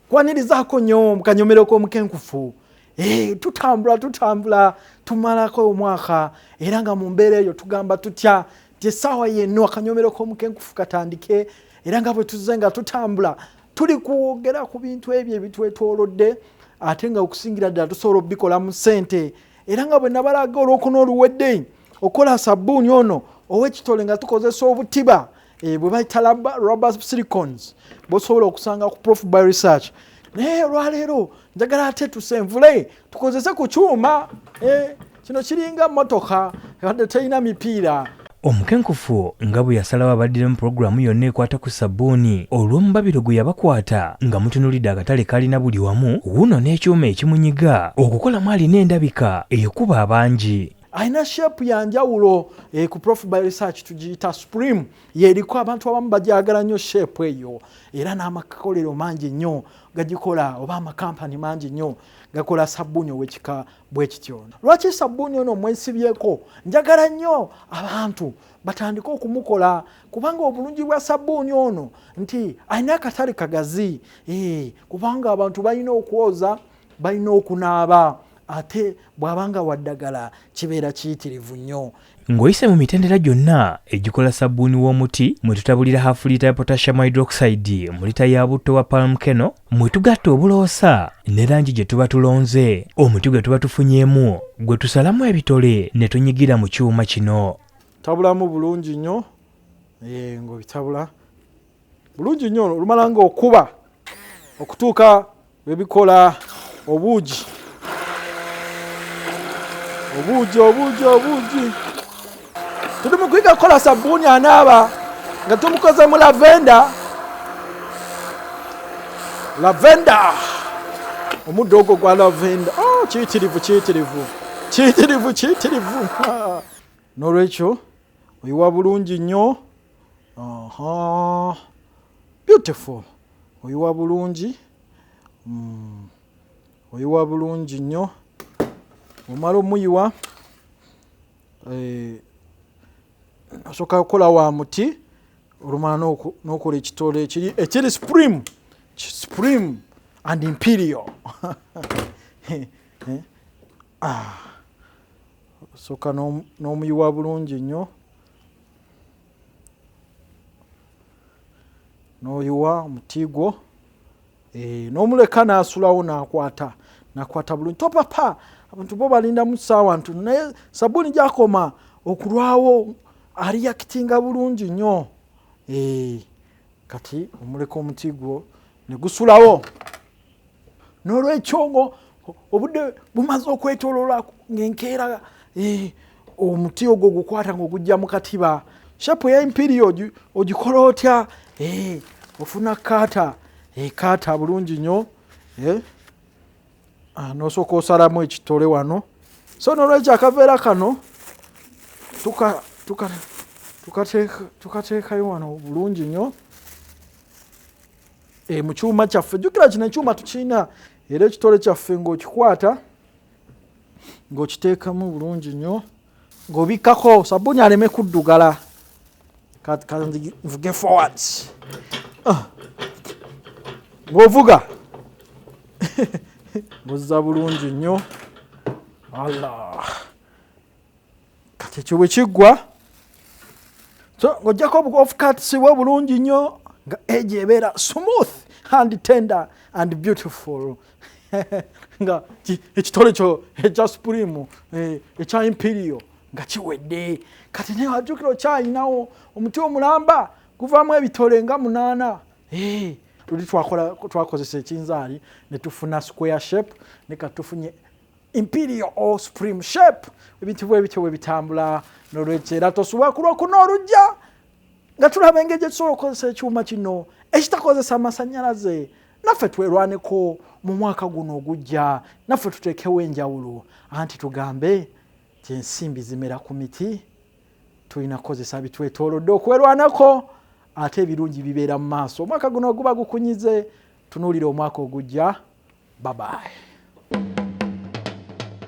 kwanirizaako nnyo mu kanyomero k'Omukenkufu. Tutambula tumalako omwaka era nga mu mbeera eyo tugamba tutya essaawa yenno akanyomero k'Omukenkufu katandike era nga bwe tuzze nga tutambula tuli kwogera ku bintu ebyo ebitwetoolodde ate nga okusingira ddala tusobola obikola mu ssente era nga bwe nabalaga olwokuna oluwedde okola sabbuuni ono ow'ekitole nga tukozesa obutiba bwe bayita rubber silicons bw'osobola okusanga ku Prof Bioresearch. Naye olwaleero njagala ate tusenvule tukozese ku kyuma kino kiringa mmotoka wadde terina mipiira. Omukenkufu nga bwe yasalawo abaddire mu pulogulaamu yonna ekwata ku sabbuuni olw'omubabiro gwe yabakwata nga mutunulidde akatale kalina buli wamu wuno n'ekyuma ekimunyiga okukolamu alina endabika ekuba abangi. Aina shape ya njawulo ku Prof Bioresearch tugiyita Supreme yeriko abantu abamu bajagala nnyo shape eyo era n'amakolero mangi nnyo gagikola oba amakampani mangi nnyo gakola sabbuuni ow'ekika bwe kityo. Lwaki sabbuuni ono mwesibyeko njagala nnyo abantu batandika okumukola kubanga obulungi bwa sabbuuni ono nti alina akatale kagazi kubanga abantu balina okwoza balina okunaaba ate bwabanga waddagala kibeera kiyitirivu nnyo. Ng'oyise mu mitendera gyonna egikola sabbuuni w'omuti mwe tutabulira half lita ya potassium hydroxide mu lita ya butto wa palm kernel mwe tugatta obuloosa ne langi gye tuba tulonze omuti gwe tuba tufunyeemu gwe tusalamu ebitole ne tunyigira mu kyuma kino. Tabulamu bulungi nnyo ng'obitabula bulungi nnyo olumala ng'okuba okutuuka we bikola obuugi. Tuli mu kwiga kukola sabbuuni anaaba nga tumukoze mu lavenda omuddo ogwo gwa lavenda kiyitirivu n'olwekyo oyiwa bulungi nnyo. Beautiful oyiwa bulungi nnyo omala omuyiwa asooka kukola wa muti olumala n'okola ekitole ekiri supreme and imperial. Asooka n'omuyiwa bulungi nnyo n'oyiwa omuti gwo n'omuleka n'asulawo n'akwata bulungi topapa. Abantu bo balinda mu ssaawa ntono naye sabbuuni gyakoma okulwawo aliyakitinga bulungi nnyo. Kati omuleka omuti gwo ne gusulawo n'olwekyo obudde bumaze okwetooloola ng'enkeera omuti ogwo gukwata ng'ogujja mu katiba. Shape ya imperial ogikola otya? Ofuna kaata bulungi nnyo n'osooka osalamu ekitole wano. So n'olwekyo akaveera kano tukateekayo wano bulungi nnyo mu kyuma kyaffe. Jjukira kino ekyuma tukirina era ekitole kyaffe ng'okikwata ng'okiteekamu bulungi nnyo ng'obikkako sabbuuni aleme kuddugala. Kati nvuge forwards ng'ovuga ng'ozza bulungi nnyo. Kati ekyo bwe kiggwa ng'oggyako obucuts bwe bulungi nnyo nga eji ebeera smooth and tender and beautiful. Nga ekitole kyo ekya supreme ekya imperial nga kiwedde. Kati naye wajjukira okyalinawo omuti omulamba guvaamu ebitole nga 8. Tuli twakozesa ekinzaali ne tufuna square shape ne kati tufunye imperial or supreme shape. Ebintu bwebityo bwe bitambula n'olwekyo era tosobola kulwokuna olujja nga tulaba engeri gye tusobola okukozesa ekyuma kino ekitakozesa amasannyalaze. Naffe twerwaneko mu mwaka guno ogujja, naffe tuteekewo enjawulo anti tugambe nti ensimbi zimera ku miti, tulina kukozesa bitwetoolodde okwerwanako ate ebirungi bibeera mu maaso. Omwaka guno guba gukunyize, tunuulira omwaka ogujja. Bye bye.